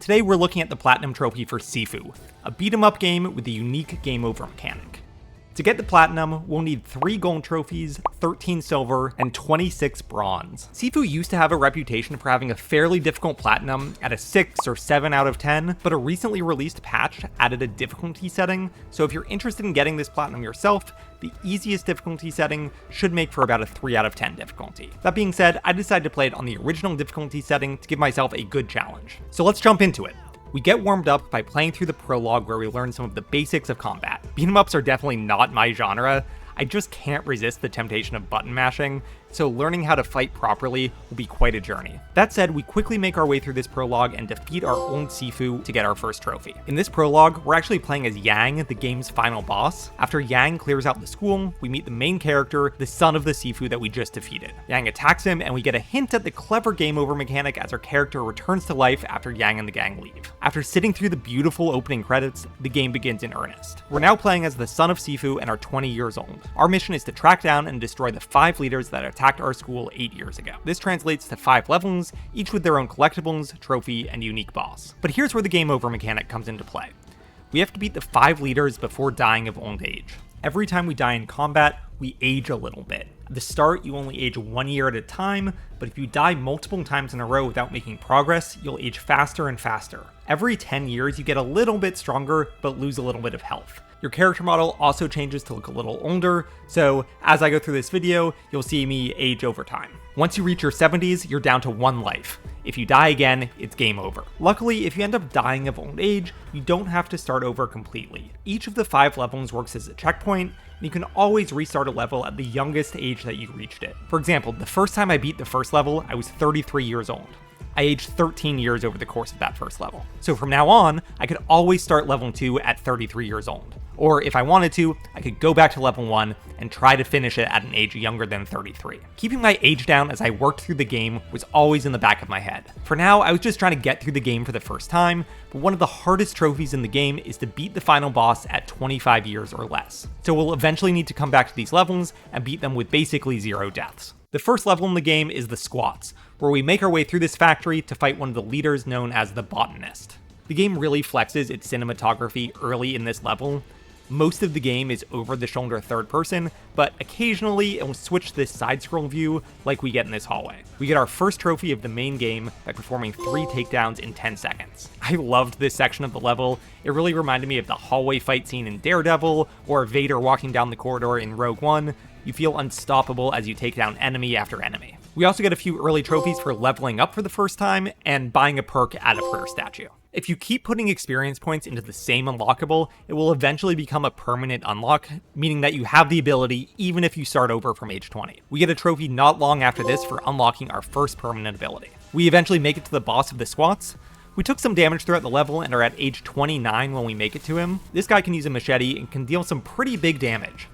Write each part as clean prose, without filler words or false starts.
Today we're looking at the Platinum Trophy for Sifu, a beat-em-up game with a unique game over mechanic. To get the Platinum, we'll need 3 gold trophies, 13 silver, and 26 bronze. Sifu used to have a reputation for having a fairly difficult Platinum at a 6 or 7 out of 10, but a recently released patch added a difficulty setting, so if you're interested in getting this Platinum yourself, the easiest difficulty setting should make for about a 3 out of 10 difficulty. That being said, I decided to play it on the original difficulty setting to give myself a good challenge. So let's jump into it. We get warmed up by playing through the prologue where we learn some of the basics of combat. Beat-em-ups are definitely not my genre. I just can't resist the temptation of button mashing, so learning how to fight properly will be quite a journey. That said, we quickly make our way through this prologue and defeat our own Sifu to get our first trophy. In this prologue, we're actually playing as Yang, the game's final boss. After Yang clears out the school, we meet the main character, the son of the Sifu that we just defeated. Yang attacks him, and we get a hint at the clever game over mechanic as our character returns to life after Yang and the gang leave. After sitting through the beautiful opening credits, the game begins in earnest. We're now playing as the son of Sifu and are 20 years old. Our mission is to track down and destroy the 5 leaders that attacked our school 8 years ago. This translates to 5 levels, each with their own collectibles, trophy, and unique boss. But here's where the game over mechanic comes into play. We have to beat the 5 leaders before dying of old age. Every time we die in combat, we age a little bit. At the start, you only age 1 year at a time, but if you die multiple times in a row without making progress, you'll age faster and faster. Every 10 years, you get a little bit stronger, but lose a little bit of health. Your character model also changes to look a little older, so as I go through this video, you'll see me age over time. Once you reach your 70s, you're down to 1 life. If you die again, it's game over. Luckily, if you end up dying of old age, you don't have to start over completely. Each of the 5 levels works as a checkpoint, and you can always restart a level at the youngest age that you reached it. For example, the first time I beat the first level, I was 33 years old. I aged 13 years over the course of that first level. So from now on, I could always start level 2 at 33 years old. Or if I wanted to, I could go back to level 1 and try to finish it at an age younger than 33. Keeping my age down as I worked through the game was always in the back of my head. For now, I was just trying to get through the game for the first time, but one of the hardest trophies in the game is to beat the final boss at 25 years or less. So we'll eventually need to come back to these levels and beat them with basically 0 deaths. The first level in the game is the Squats, where we make our way through this factory to fight one of the leaders known as the Botanist. The game really flexes its cinematography early in this level. Most of the game is over-the-shoulder third person, but occasionally it will switch to this side-scroll view like we get in this hallway. We get our first trophy of the main game by performing 3 takedowns in 10 seconds. I loved this section of the level. It really reminded me of the hallway fight scene in Daredevil, or Vader walking down the corridor in Rogue One. You feel unstoppable as you take down enemy after enemy. We also get a few early trophies for leveling up for the first time and buying a perk at a prayer statue. If you keep putting experience points into the same unlockable, it will eventually become a permanent unlock, meaning that you have the ability even if you start over from age 20. We get a trophy not long after this for unlocking our first permanent ability. We eventually make it to the boss of the Squats. We took some damage throughout the level and are at age 29 when we make it to him. This guy can use a machete and can deal some pretty big damage.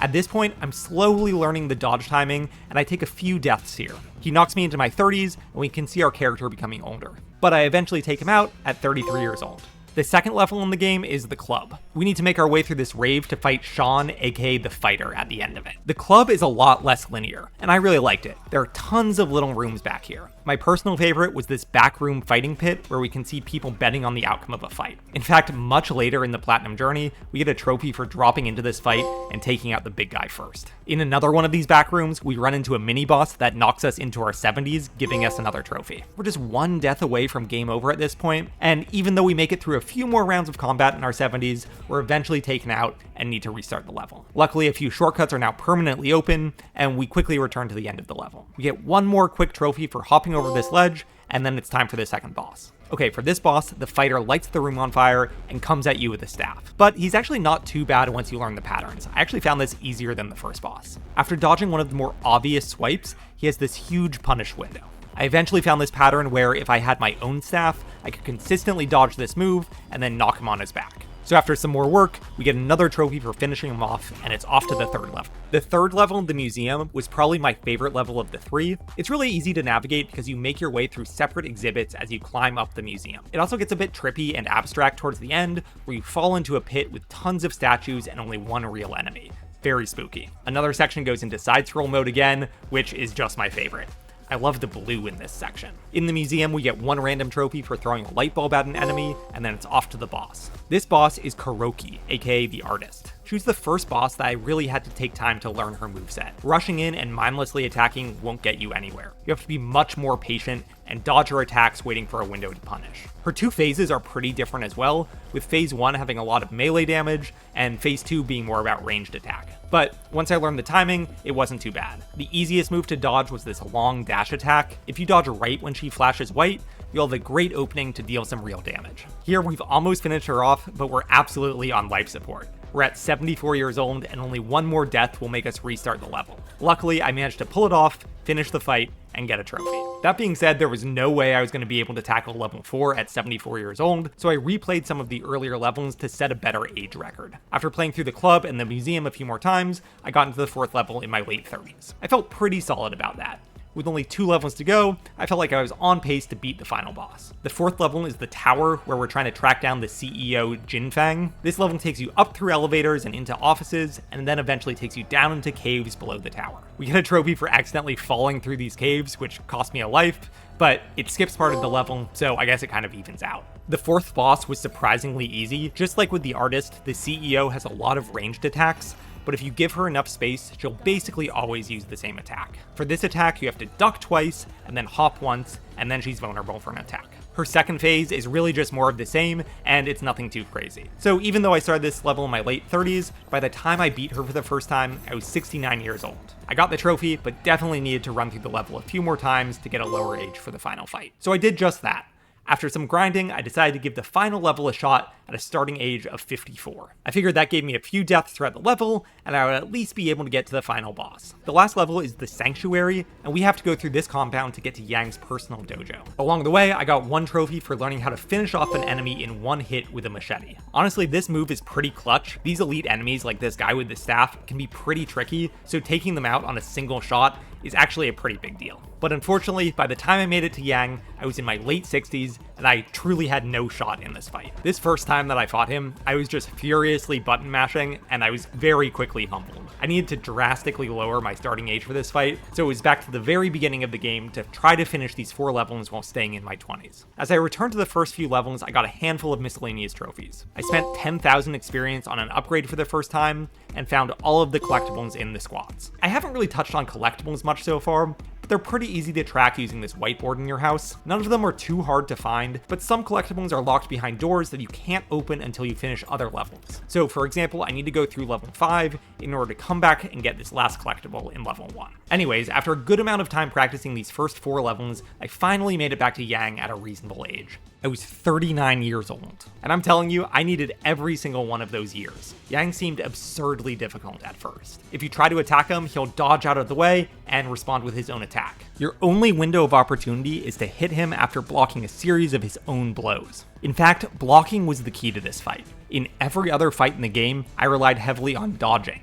At this point, I'm slowly learning the dodge timing, and I take a few deaths here. He knocks me into my 30s, and we can see our character becoming older. But I eventually take him out at 33 years old. The second level in the game is the Club. We need to make our way through this rave to fight Sean, aka the Fighter, at the end of it. The Club is a lot less linear, and I really liked it. There are tons of little rooms back here. My personal favorite was this backroom fighting pit where we can see people betting on the outcome of a fight. In fact, much later in the Platinum journey, we get a trophy for dropping into this fight and taking out the big guy first. In another one of these back rooms, we run into a mini-boss that knocks us into our 70s, giving us another trophy. We're just 1 death away from game over at this point, and even though we make it through a few more rounds of combat in our 70s, we're eventually taken out and need to restart the level. Luckily, a few shortcuts are now permanently open, and we quickly return to the end of the level. We get 1 more quick trophy for hopping over this ledge, and then it's time for the second boss. Okay, for this boss, the Fighter lights the room on fire and comes at you with a staff. But he's actually not too bad once you learn the patterns. I actually found this easier than the first boss. After dodging one of the more obvious swipes, he has this huge punish window. I eventually found this pattern where if I had my own staff, I could consistently dodge this move and then knock him on his back. So after some more work, we get another trophy for finishing him off, and it's off to the 3rd level. The 3rd level, the museum, was probably my favorite level of the 3. It's really easy to navigate because you make your way through separate exhibits as you climb up the museum. It also gets a bit trippy and abstract towards the end, where you fall into a pit with tons of statues and only 1 real enemy. Very spooky. Another section goes into side-scroll mode again, which is just my favorite. I love the blue in this section. In the museum, we get one random trophy for throwing a light bulb at an enemy, and then it's off to the boss. This boss is Kuroki, aka the Artist. She was the first boss that I really had to take time to learn her moveset. Rushing in and mindlessly attacking won't get you anywhere. You have to be much more patient and dodge her attacks waiting for a window to punish. Her two phases are pretty different as well, with phase 1 having a lot of melee damage, and phase 2 being more about ranged attack. But once I learned the timing, it wasn't too bad. The easiest move to dodge was this long dash attack. If you dodge right when she flashes white, you'll have a great opening to deal some real damage. Here we've almost finished her off, but we're absolutely on life support. We're at 74 years old, and only one more death will make us restart the level. Luckily, I managed to pull it off, finish the fight, and get a trophy. That being said, there was no way I was going to be able to tackle level 4 at 74 years old, so I replayed some of the earlier levels to set a better age record. After playing through the club and the museum a few more times, I got into the 4th level in my late 30s. I felt pretty solid about that. With only 2 levels to go, I felt like I was on pace to beat the final boss. The 4th level is the tower, where we're trying to track down the CEO Jinfang. This level takes you up through elevators and into offices, and then eventually takes you down into caves below the tower. We get a trophy for accidentally falling through these caves, which cost me a life, but it skips part of the level, so I guess it kind of evens out. The 4th boss was surprisingly easy. Just like with the Artist, the CEO has a lot of ranged attacks, but if you give her enough space, she'll basically always use the same attack. For this attack, you have to duck twice, and then hop once, and then she's vulnerable for an attack. Her second phase is really just more of the same, and it's nothing too crazy. So even though I started this level in my late 30s, by the time I beat her for the first time, I was 69 years old. I got the trophy, but definitely needed to run through the level a few more times to get a lower age for the final fight. So I did just that. After some grinding, I decided to give the final level a shot at a starting age of 54. I figured that gave me a few deaths throughout the level, and I would at least be able to get to the final boss. The last level is the Sanctuary, and we have to go through this compound to get to Yang's personal dojo. Along the way, I got one trophy for learning how to finish off an enemy in one hit with a machete. Honestly, this move is pretty clutch. These elite enemies, like this guy with the staff, can be pretty tricky, so taking them out on a single shot is actually a pretty big deal. But unfortunately, by the time I made it to Yang, I was in my late 60s, and I truly had no shot in this fight. This first time that I fought him, I was just furiously button mashing, and I was very quickly humbled. I needed to drastically lower my starting age for this fight, so it was back to the very beginning of the game to try to finish these 4 levels while staying in my 20s. As I returned to the first few levels, I got a handful of miscellaneous trophies. I spent 10,000 experience on an upgrade for the first time, and found all of the collectibles in the squads. I haven't really touched on collectibles much so far, but they're pretty easy to track using this whiteboard in your house. None of them are too hard to find, but some collectibles are locked behind doors that you can't open until you finish other levels. So for example, I need to go through level 5 in order to come back and get this last collectible in level 1. Anyways, after a good amount of time practicing these first 4 levels, I finally made it back to Yang at a reasonable age. I was 39 years old, and I'm telling you, I needed every single one of those years. Yang seemed absurdly difficult at first. If you try to attack him, he'll dodge out of the way and respond with his own attack. Your only window of opportunity is to hit him after blocking a series of his own blows. In fact, blocking was the key to this fight. In every other fight in the game, I relied heavily on dodging.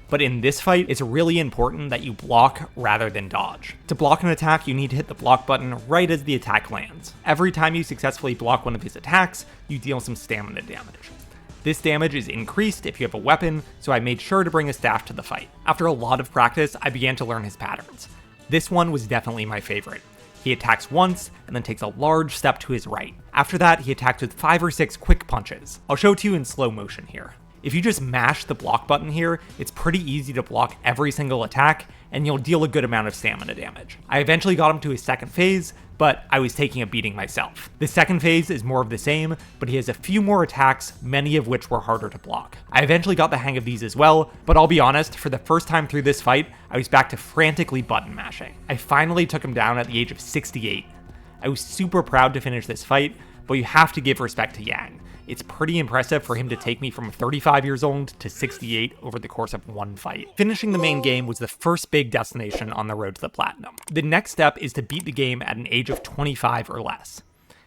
But in this fight, it's really important that you block rather than dodge. To block an attack, you need to hit the block button right as the attack lands. Every time you successfully block one of his attacks, you deal some stamina damage. This damage is increased if you have a weapon, so I made sure to bring a staff to the fight. After a lot of practice, I began to learn his patterns. This one was definitely my favorite. He attacks once, and then takes a large step to his right. After that, he attacks with 5 or 6 quick punches. I'll show it to you in slow motion here. If you just mash the block button here, it's pretty easy to block every single attack, and you'll deal a good amount of stamina damage. I eventually got him to his second phase, but I was taking a beating myself. The second phase is more of the same, but he has a few more attacks, many of which were harder to block. I eventually got the hang of these as well, but I'll be honest, for the first time through this fight, I was back to frantically button mashing. I finally took him down at the age of 68. I was super proud to finish this fight, but you have to give respect to Yang. It's pretty impressive for him to take me from 35 years old to 68 over the course of one fight. Finishing the main game was the first big destination on the road to the platinum. The next step is to beat the game at an age of 25 or less.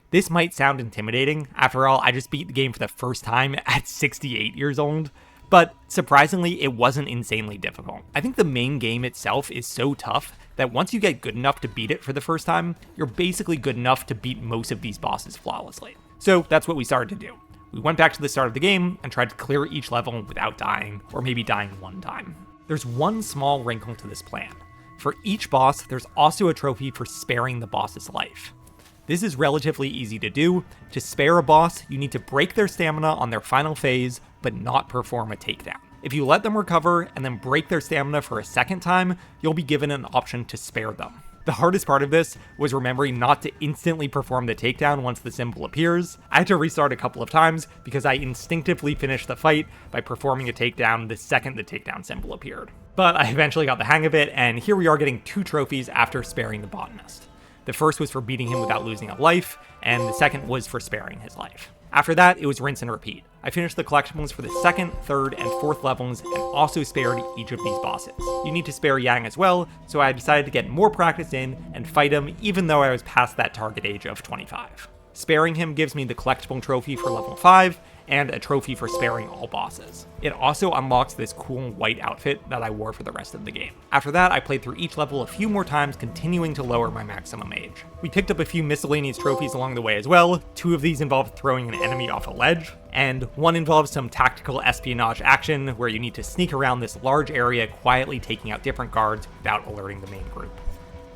This might sound intimidating. After all, I just beat the game for the first time at 68 years old. But surprisingly, it wasn't insanely difficult. I think the main game itself is so tough that once you get good enough to beat it for the first time, you're basically good enough to beat most of these bosses flawlessly. So that's what we started to do. We went back to the start of the game and tried to clear each level without dying, or maybe dying one time. There's one small wrinkle to this plan. For each boss, there's also a trophy for sparing the boss's life. This is relatively easy to do. To spare a boss, you need to break their stamina on their final phase, but not perform a takedown. If you let them recover and then break their stamina for a second time, you'll be given an option to spare them. The hardest part of this was remembering not to instantly perform the takedown once the symbol appears. I had to restart a couple of times because I instinctively finished the fight by performing a takedown the second the takedown symbol appeared. But I eventually got the hang of it, and here we are getting 2 trophies after sparing the botanist. The first was for beating him without losing a life, and the second was for sparing his life. After that, it was rinse and repeat. I finished the collectibles for the 2nd, 3rd, and 4th levels, and also spared each of these bosses. You need to spare Yang as well, so I decided to get more practice in and fight him even though I was past that target age of 25. Sparing him gives me the collectible trophy for level 5, and a trophy for sparing all bosses. It also unlocks this cool white outfit that I wore for the rest of the game. After that, I played through each level a few more times, continuing to lower my maximum age. We picked up a few miscellaneous trophies along the way as well. 2 of these involved throwing an enemy off a ledge, and 1 involves some tactical espionage action where you need to sneak around this large area quietly taking out different guards without alerting the main group.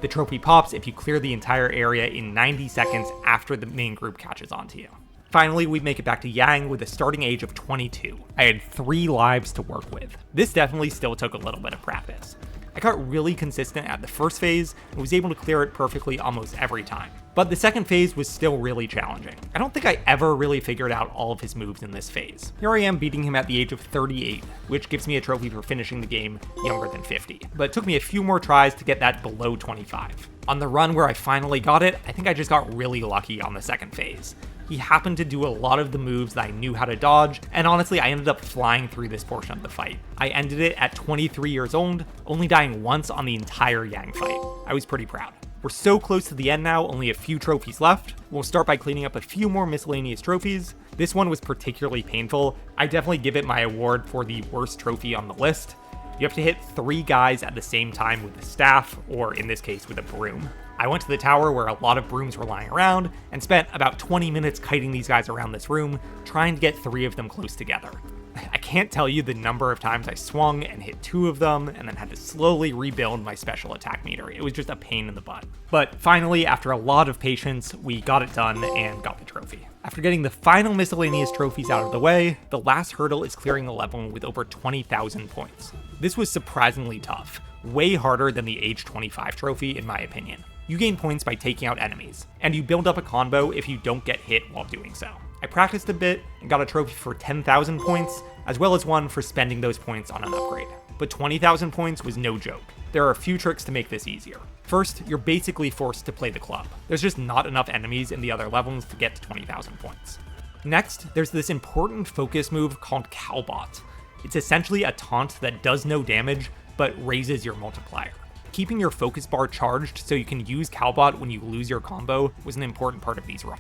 The trophy pops if you clear the entire area in 90 seconds after the main group catches on to you. Finally, we make it back to Yang with a starting age of 22. I had 3 lives to work with. This definitely still took a little bit of practice. I got really consistent at the first phase and was able to clear it perfectly almost every time. But the second phase was still really challenging. I don't think I ever really figured out all of his moves in this phase. Here I am beating him at the age of 38, which gives me a trophy for finishing the game younger than 50. But it took me a few more tries to get that below 25. On the run where I finally got it, I think I just got really lucky on the second phase. He happened to do a lot of the moves that I knew how to dodge, and honestly, I ended up flying through this portion of the fight. I ended it at 23 years old, only dying once on the entire Yang fight. I was pretty proud. We're so close to the end now, only a few trophies left. We'll start by cleaning up a few more miscellaneous trophies. This one was particularly painful. I definitely give it my award for the worst trophy on the list. You have to hit 3 guys at the same time with a staff, or in this case with a broom. I went to the tower where a lot of brooms were lying around, and spent about 20 minutes kiting these guys around this room, trying to get 3 of them close together. I can't tell you the number of times I swung and hit 2 of them, and then had to slowly rebuild my special attack meter. It was just a pain in the butt. But finally, after a lot of patience, we got it done and got the trophy. After getting the final miscellaneous trophies out of the way, the last hurdle is clearing the level with over 20,000 points. This was surprisingly tough, way harder than the age 25 trophy in my opinion. You gain points by taking out enemies, and you build up a combo if you don't get hit while doing so. I practiced a bit and got a trophy for 10,000 points, as well as one for spending those points on an upgrade. But 20,000 points was no joke. There are a few tricks to make this easier. First, you're basically forced to play the club. There's just not enough enemies in the other levels to get to 20,000 points. Next, there's this important focus move called Cowbot. It's essentially a taunt that does no damage, but raises your multiplier. Keeping your focus bar charged so you can use Cowbot when you lose your combo was an important part of these runs.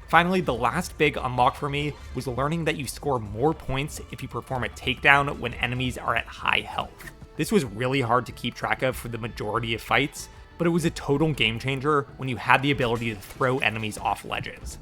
Finally, the last big unlock for me was learning that you score more points if you perform a takedown when enemies are at high health. This was really hard to keep track of for the majority of fights, but it was a total game changer when you had the ability to throw enemies off ledges.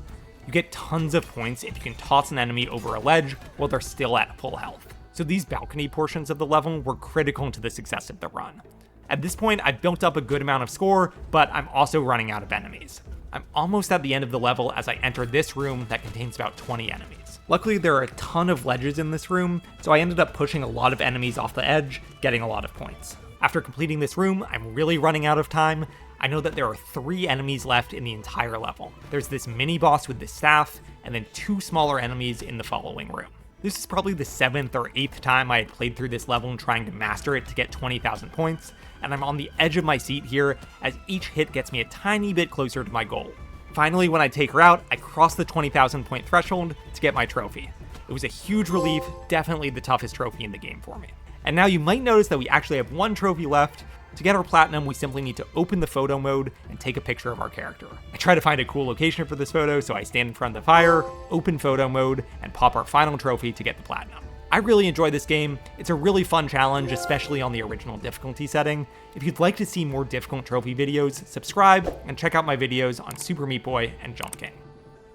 You get tons of points if you can toss an enemy over a ledge while they're still at full health. So these balcony portions of the level were critical to the success of the run. At this point, I've built up a good amount of score, but I'm also running out of enemies. I'm almost at the end of the level as I enter this room that contains about 20 enemies. Luckily, there are a ton of ledges in this room, so I ended up pushing a lot of enemies off the edge, getting a lot of points. After completing this room, I'm really running out of time. I know that there are 3 enemies left in the entire level. There's this mini boss with the staff, and then 2 smaller enemies in the following room. This is probably the 7th or 8th time I had played through this level trying to master it to get 20,000 points, and I'm on the edge of my seat here as each hit gets me a tiny bit closer to my goal. Finally, when I take her out, I cross the 20,000 point threshold to get my trophy. It was a huge relief, definitely the toughest trophy in the game for me. And now you might notice that we actually have 1 trophy left. To get our platinum, we simply need to open the photo mode and take a picture of our character. I try to find a cool location for this photo, so I stand in front of the fire, open photo mode, and pop our final trophy to get the platinum. I really enjoy this game. It's a really fun challenge, especially on the original difficulty setting. If you'd like to see more difficult trophy videos, subscribe and check out my videos on Super Meat Boy and Jump King.